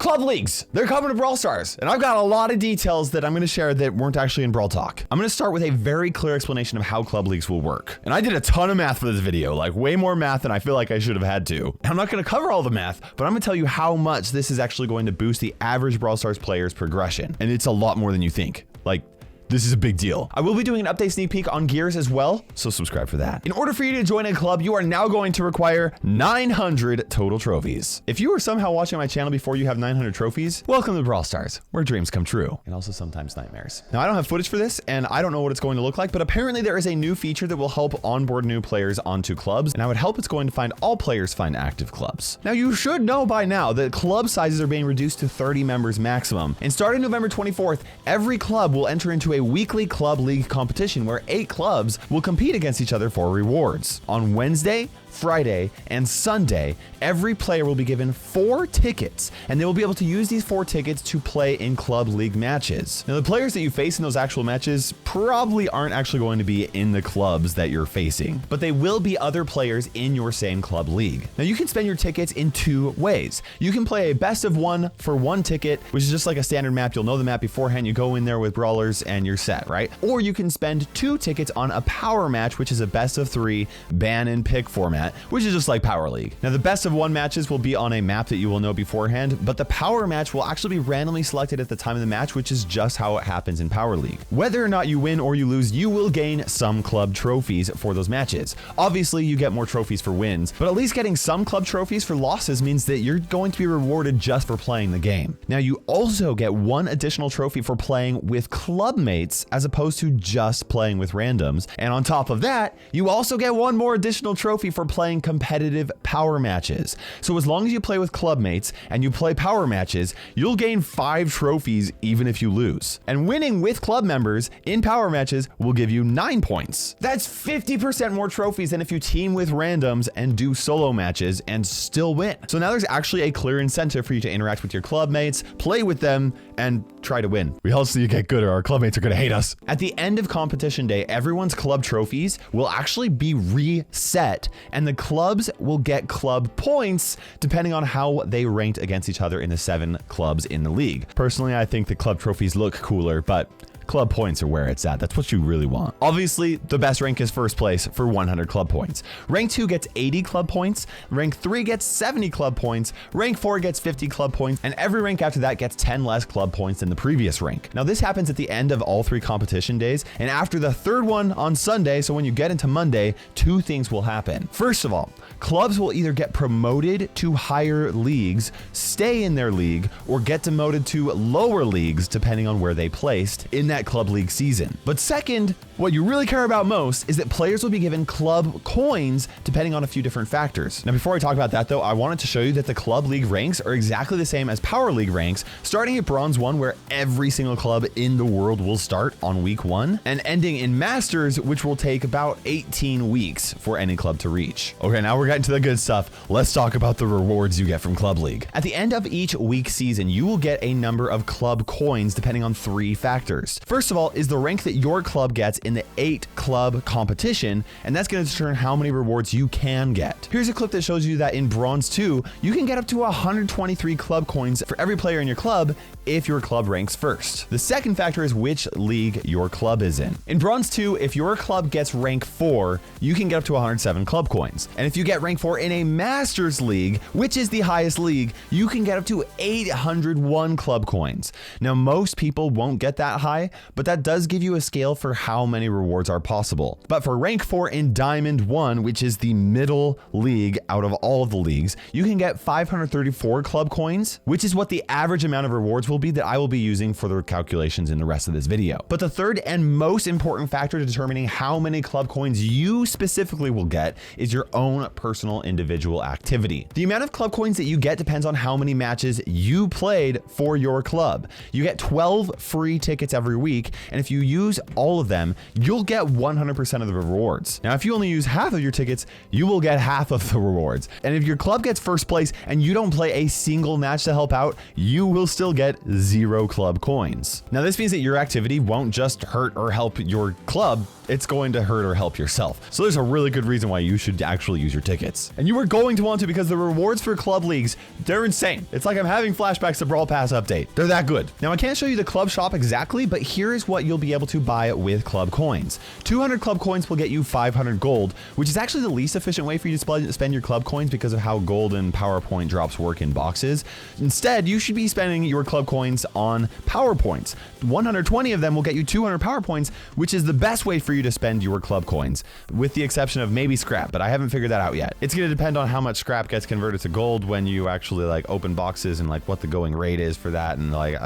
Club leagues, they're coming to Brawl Stars, and I've got a lot of details that I'm going to share that weren't actually in Brawl Talk. I'm going to start with a very clear explanation of how club leagues will work. And I did a ton of math for this video, like way more math than I feel like I should have had to. And I'm not going to cover all the math, but I'm going to tell you how much this is actually going to boost the average Brawl Stars player's progression. And it's a lot more than you think. Like, this is a big deal. I will be doing an update sneak peek on gears as well, so subscribe for that. In order for you to join a club, you are now going to require 900 total trophies. If you are somehow watching my channel before you have 900 trophies, welcome to Brawl Stars, where dreams come true, and also sometimes nightmares. Now, I don't have footage for this, and I don't know what it's going to look like, but apparently there is a new feature that will help onboard new players onto clubs, and I would help it's going to find all players find active clubs. Now, you should know by now that club sizes are being reduced to 30 members maximum, and starting November 24th, every club will enter into a weekly club league competition where 8 clubs will compete against each other for rewards. On Wednesday, Friday, and Sunday, every player will be given 4 tickets, and they will be able to use these 4 tickets to play in club league matches. Now, the players that you face in those actual matches probably aren't actually going to be in the clubs that you're facing, but they will be other players in your same club league. Now, you can spend your tickets in 2 ways. You can play a best of 1 for 1 ticket, which is just like a standard map. You'll know the map beforehand. You go in there with brawlers and you're set, right? Or you can spend 2 tickets on a power match, which is a best of 3 ban and pick format, which is just like Power League. Now, the best of 1 matches will be on a map that you will know beforehand, but the power match will actually be randomly selected at the time of the match, which is just how it happens in Power League. Whether or not you win or you lose, you will gain some club trophies for those matches. Obviously, you get more trophies for wins, but at least getting some club trophies for losses means that you're going to be rewarded just for playing the game. Now, you also get 1 additional trophy for playing with club mates as opposed to just playing with randoms. And on top of that, you also get 1 more additional trophy for playing competitive power matches. So as long as you play with club mates and you play power matches, you'll gain 5 trophies even if you lose. And winning with club members in power matches will give you 9 points. That's 50% more trophies than if you team with randoms and do solo matches and still win. So now there's actually a clear incentive for you to interact with your club mates, play with them, and try to win. We also need to get good or our club mates are gonna hate us. At the end of competition day, everyone's club trophies will actually be reset, and the clubs will get club points depending on how they ranked against each other in the 7 clubs in the league. Personally, I think the club trophies look cooler, but club points are where it's at. That's what you really want. Obviously, the best rank is first place for 100 club points. Rank 2 gets 80 club points. Rank 3 gets 70 club points. Rank 4 gets 50 club points. And every rank after that gets 10 less club points than the previous rank. Now, this happens at the end of all 3 competition days. And after the 3rd one on Sunday, so when you get into Monday, 2 things will happen. First of all, clubs will either get promoted to higher leagues, stay in their league, or get demoted to lower leagues, depending on where they placed in that club league season. But second, what you really care about most is that players will be given club coins depending on a few different factors. Now, before I talk about that though, I wanted to show you that the club league ranks are exactly the same as Power League ranks, starting at Bronze 1, where every single club in the world will start on week 1, and ending in Masters, which will take about 18 weeks for any club to reach. Okay, now we're getting to the good stuff. Let's talk about the rewards you get from Club League. At the end of each week season, you will get a number of club coins depending on 3 factors. First of all is the rank that your club gets in the 8 club competition, and that's going to determine how many rewards you can get. Here's a clip that shows you that in Bronze 2, you can get up to 123 club coins for every player in your club if your club ranks first. The second factor is which league your club is in. In Bronze 2, if your club gets rank 4, you can get up to 107 club coins. And if you get rank 4 in a Masters League, which is the highest league, you can get up to 801 club coins. Now, most people won't get that high, but that does give you a scale for how many rewards are possible. But for rank 4 in Diamond 1, which is the middle league out of all of the leagues, you can get 534 club coins, which is what the average amount of rewards will be that I will be using for the calculations in the rest of this video. But the third and most important factor to determining how many club coins you specifically will get is your own personal individual activity. The amount of club coins that you get depends on how many matches you played for your club. You get 12 free tickets every week, and if you use all of them, you'll get 100% of the rewards. Now, if you only use half of your tickets, you will get half of the rewards. And if your club gets first place and you don't play a single match to help out, you will still get 0 club coins. Now, this means that your activity won't just hurt or help your club, it's going to hurt or help yourself. So there's a really good reason why you should actually use your tickets. And you are going to want to, because the rewards for club leagues, they're insane. It's like I'm having flashbacks to Brawl Pass update. They're that good. Now I can't show you the club shop exactly, but here is what you'll be able to buy with club coins. 200 club coins will get you 500 gold, which is actually the least efficient way for you to spend your club coins because of how gold and PowerPoint drops work in boxes. Instead, you should be spending your club coins on PowerPoints. 120 of them will get you 200 PowerPoints, which is the best way for you to spend your club coins, with the exception of maybe scrap, but I haven't figured that out yet. It's going to depend on how much scrap gets converted to gold when you actually like open boxes and like what the going rate is for that, and like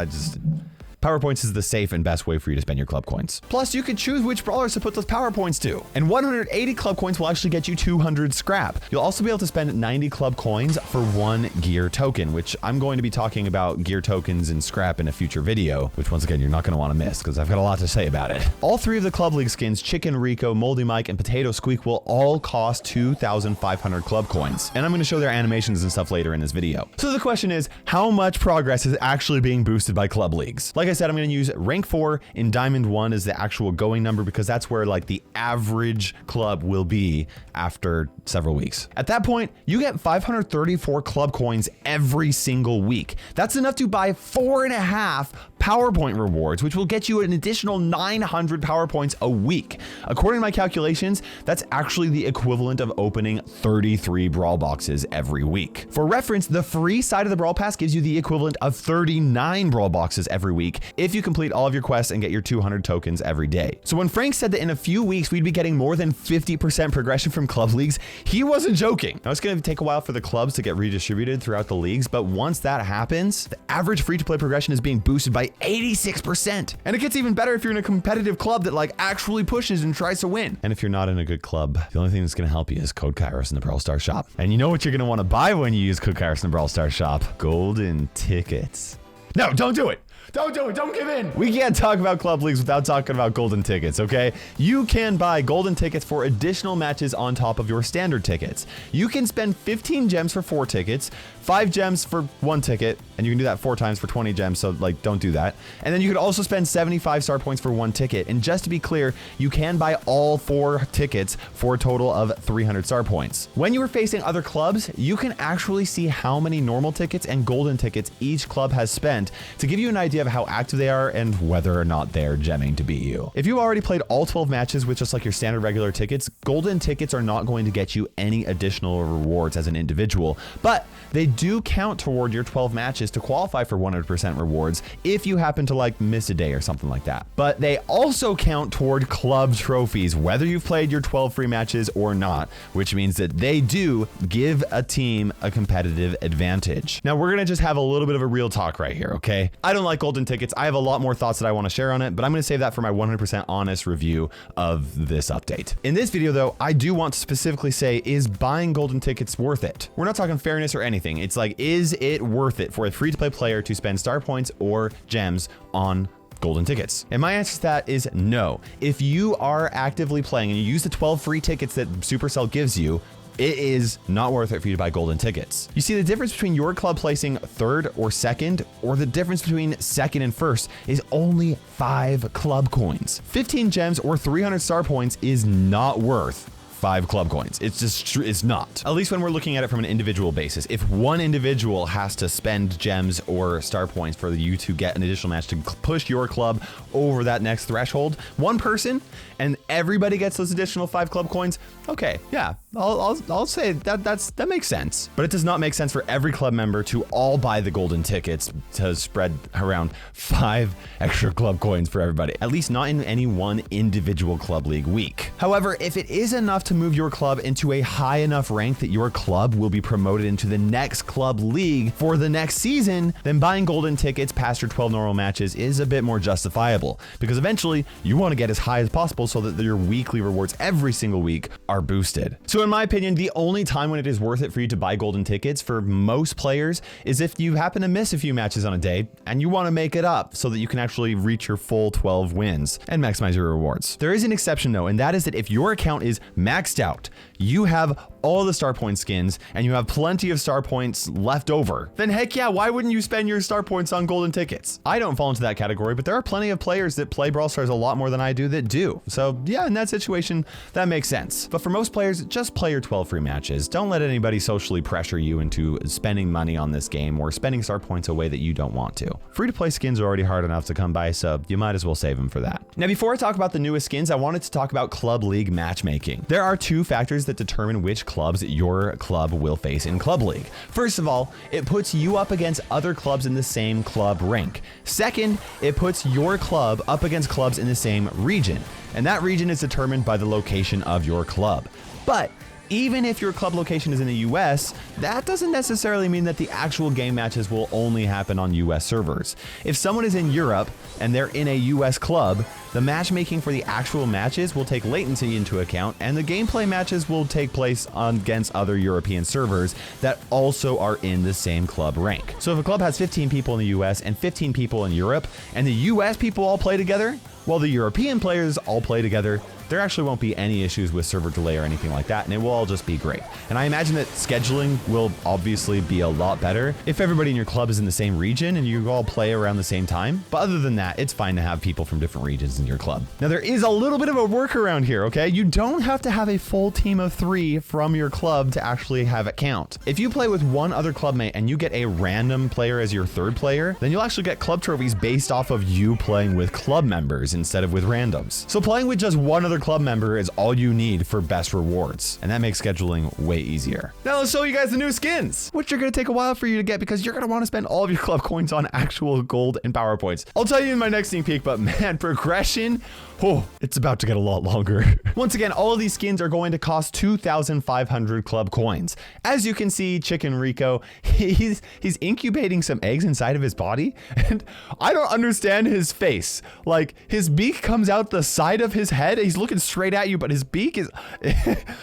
PowerPoints is the safe and best way for you to spend your club coins. Plus, you can choose which brawlers to put those PowerPoints to. And 180 club coins will actually get you 200 scrap. You'll also be able to spend 90 club coins for 1 gear token, which I'm going to be talking about gear tokens and scrap in a future video, which once again, you're not going to want to miss because I've got a lot to say about it. All 3 of the club league skins, Chicken Rico, Moldy Mike, and Potato Squeak, will all cost 2,500 club coins. And I'm going to show their animations and stuff later in this video. So the question is, how much progress is actually being boosted by club leagues? Like I said, I'm going to use rank 4 in Diamond 1 as the actual going number because that's where like the average club will be after several weeks. At that point, you get 534 club coins every single week. That's enough to buy 4.5 PowerPoint rewards, which will get you an additional 900 PowerPoints a week. According to my calculations, that's actually the equivalent of opening 33 Brawl boxes every week. For reference, the free side of the Brawl Pass gives you the equivalent of 39 Brawl boxes every week if you complete all of your quests and get your 200 tokens every day. So when Frank said that in a few weeks we'd be getting more than 50% progression from club leagues, he wasn't joking. Now it's going to take a while for the clubs to get redistributed throughout the leagues, but once that happens, the average free-to-play progression is being boosted by 86%. And it gets even better if you're in a competitive club that like actually pushes and tries to win. And if you're not in a good club, the only thing that's going to help you is code Kairos in the Brawl Stars shop. And you know what you're going to want to buy when you use code Kairos in the Brawl Stars shop? Golden tickets. No, don't do it. Don't do it. Don't give in. We can't talk about club leagues without talking about golden tickets, okay? You can buy golden tickets for additional matches on top of your standard tickets. You can spend 15 gems for 4 tickets, 5 gems for 1 ticket, and you can do that 4 times for 20 gems, so like don't do that. And then you could also spend 75 star points for 1 ticket. And just to be clear, you can buy all 4 tickets for a total of 300 star points. When you are facing other clubs, you can actually see how many normal tickets and golden tickets each club has spent to give you an idea of how active they are and whether or not they're gemming to beat you. If you already played all 12 matches with just like your standard regular tickets, golden tickets are not going to get you any additional rewards as an individual, but they do count toward your 12 matches to qualify for 100% rewards if you happen to like miss a day or something like that. But they also count toward club trophies, whether you've played your 12 free matches or not, which means that they do give a team a competitive advantage. Now we're gonna just have a little bit of a real talk right here, okay? I don't like golden tickets. I have a lot more thoughts that I want to share on it, but I'm going to save that for my 100% honest review of this update. In this video though, I do want to specifically say, is buying golden tickets worth it? We're not talking fairness or anything. It's like, is it worth it for a free-to-play player to spend star points or gems on golden tickets? And my answer to that is no. If you are actively playing and you use the 12 free tickets that Supercell gives you, it is not worth it for you to buy golden tickets. You see, the difference between your club placing 3rd or 2nd, or the difference between 2nd and 1st, is only 5 club coins. 15 gems or 300 star points is not worth 5 club coins. It's just, it's not. At least when we're looking at it from an individual basis. If one individual has to spend gems or star points for you to get an additional match to push your club over that next threshold, one person, and everybody gets those additional 5 club coins, okay, yeah, I'll say that makes sense. But it does not make sense for every club member to all buy the golden tickets to spread around 5 extra club coins for everybody, at least not in any one individual club league week. However, if it is enough to move your club into a high enough rank that your club will be promoted into the next club league for the next season, then buying golden tickets past your 12 normal matches is a bit more justifiable, because eventually you want to get as high as possible so that your weekly rewards every single week are boosted. So in my opinion, the only time when it is worth it for you to buy golden tickets for most players is if you happen to miss a few matches on a day and you want to make it up so that you can actually reach your full 12 wins and maximize your rewards. There is an exception though, and that is that if your account is maxed out, you have all the star point skins and you have plenty of star points left over, then heck yeah, why wouldn't you spend your star points on golden tickets? I don't fall into that category, but there are plenty of players that play Brawl Stars a lot more than I do that do. So yeah, in that situation, that makes sense. But for most players, just play your 12 free matches. Don't let anybody socially pressure you into spending money on this game or spending star points away that you don't want to. Free-to-play skins are already hard enough to come by, so you might as well save them for that. Now, before I talk about the newest skins, I wanted to talk about Club League matchmaking. There are two factors that determine which clubs your club will face in Club League. First of all, it puts you up against other clubs in the same club rank. Second, it puts your club up against clubs in the same region, and that region is determined by the location of your club. But even if your club location is in the US, that doesn't necessarily mean that the actual game matches will only happen on US servers. If someone is in Europe and they're in a US club, the matchmaking for the actual matches will take latency into account, and the gameplay matches will take place against other European servers that also are in the same club rank. So if a club has 15 people in the US and 15 people in Europe, and the US people all play together, while the European players all play together, there actually won't be any issues with server delay or anything like that, and it will all just be great. And I imagine that scheduling will obviously be a lot better if everybody in your club is in the same region and you all play around the same time. But other than that, it's fine to have people from different regions in your club. Now, there is a little bit of a workaround here, okay? You don't have to have a full team of 3 from your club to actually have it count. If you play with one other clubmate and you get a random player as your third player, then you'll actually get club trophies based off of you playing with club members instead of with randoms. So playing with just one other club member is all you need for best rewards, and that makes scheduling way easier. Now let's show you guys the new skins, which are going to take a while for you to get because you're going to want to spend all of your club coins on actual gold and power points. I'll tell you in my next sneak peek, but man, progression, oh, it's about to get a lot longer. Once again, all of these skins are going to cost 2,500 club coins. As you can see, Chicken Rico, he's incubating some eggs inside of his body, and I don't understand his face. Like, his beak comes out the side of his head. He's looking straight at you, but his beak is...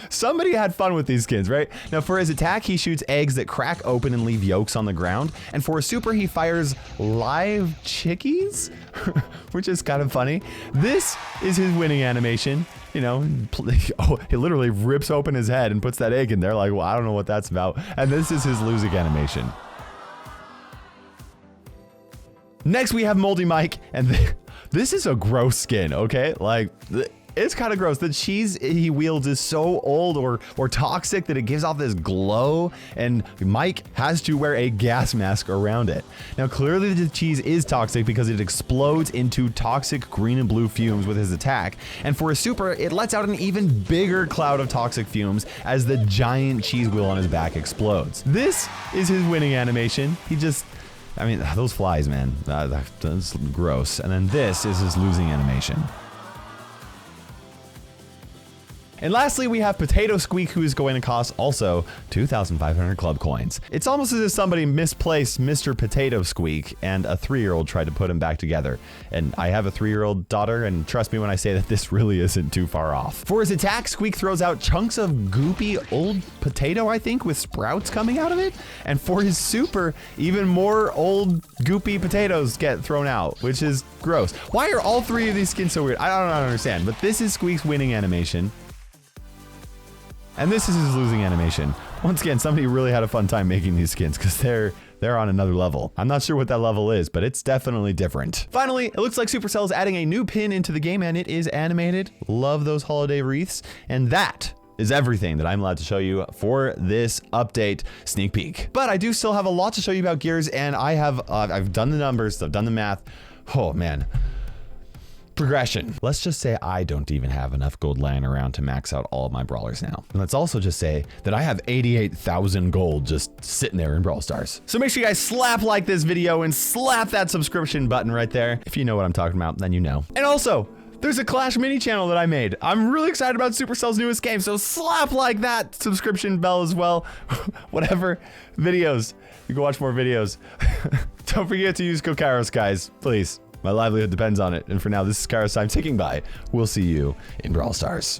Somebody had fun with these skins, right? Now, for his attack, he shoots eggs that crack open and leave yolks on the ground. And for a super, he fires live chickies, which is kind of funny. This is his winning animation. You know, oh, he literally rips open his head and puts that egg in there. Like, well, I don't know what that's about. And this is his losing animation. Next, we have Moldy Mike, and this is a gross skin, okay? Like, it's kind of gross. The cheese he wields is so old or toxic that it gives off this glow, and Mike has to wear a gas mask around it. Now, clearly the cheese is toxic because it explodes into toxic green and blue fumes with his attack, and for a super, it lets out an even bigger cloud of toxic fumes as the giant cheese wheel on his back explodes. This is his winning animation. He just... I mean, those flies, man, that's gross. And then this is his losing animation. And lastly, we have Potato Squeak, who is going to cost also 2,500 club coins. It's almost as if somebody misplaced Mr. Potato Squeak and a 3-year-old tried to put him back together. And I have a 3-year-old daughter, and trust me when I say that this really isn't too far off. For his attack, Squeak throws out chunks of goopy old potato, I think, with sprouts coming out of it. And for his super, even more old goopy potatoes get thrown out, which is gross. Why are all 3 of these skins so weird? I don't understand, but this is Squeak's winning animation. And this is his losing animation. Once again, somebody really had a fun time making these skins because they're on another level. I'm not sure what that level is, but it's definitely different. Finally, it looks like Supercell is adding a new pin into the game, and it is animated. Love those holiday wreaths. And that is everything that I'm allowed to show you for this update sneak peek. But I do still have a lot to show you about Gears, and I've done the numbers, I've done the math. Oh man. Progression. Let's just say I don't even have enough gold lying around to max out all of my brawlers now. And let's also just say that I have 88,000 gold just sitting there in Brawl Stars. So make sure you guys slap like this video and slap that subscription button right there. If you know what I'm talking about, then you know. And also, there's a Clash mini channel that I made. I'm really excited about Supercell's newest game, so slap like that subscription bell as well. Whatever. Videos. You can watch more videos. Don't forget to use code Kairos, guys, please. My livelihood depends on it. And for now, this is KairosTime ticking by. We'll see you in Brawl Stars.